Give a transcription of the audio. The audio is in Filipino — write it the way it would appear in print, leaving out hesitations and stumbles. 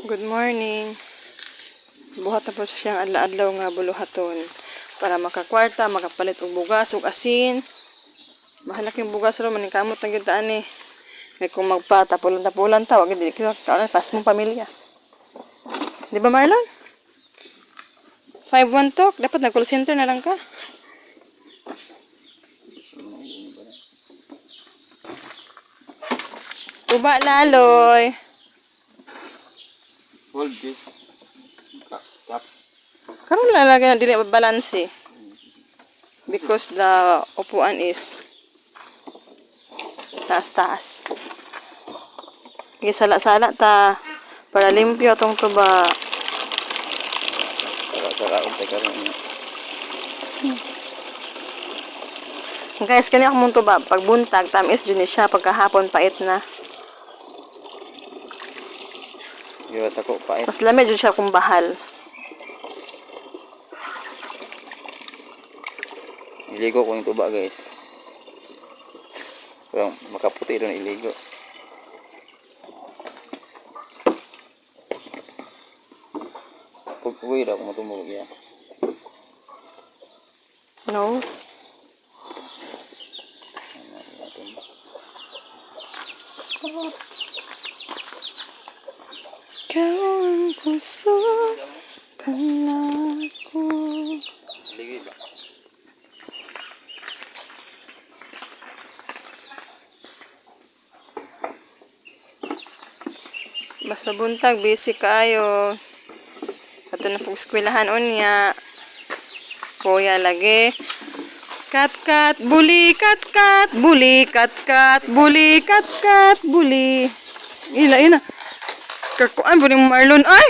Good morning. Buhat na po siyang adlaw nga buluhaton para makakwarta, makapalit og bugas ug asin. Mahalak yung bugas ro maning kamot na gyud ta ani. Kay kung magpatapulan ta wag di kita pas mong pamilya. Di ba Marlon? 5-1 talk, dapat nag-call center na lang ka. Tuba laloy. Hold this cup. Karon lalagyan dili balance because the upuan is taas-taas. Gisala-sala ta para limpyo tong tuba. Sara-saraon tayo karon. Guys, kani akong tuba pag buntag tamis jud ni siya pagkahapon pait na. Giwat ako pait. Mas lamig jud siya kung bahal. Iligo ko yung tuba guys. Pero makaputi rin iligo. Pagpuwi daw kung matumulog yan. No? Ikaw ang puso ko. Ligid ba? Basta buntag, busy kayo. Ato na pong eskwelahan unya. Kuya lagi. Kat, buli, kat, buli, kat, buli, kat, buli. Ina. Kakuan po ni Marlon. Ay!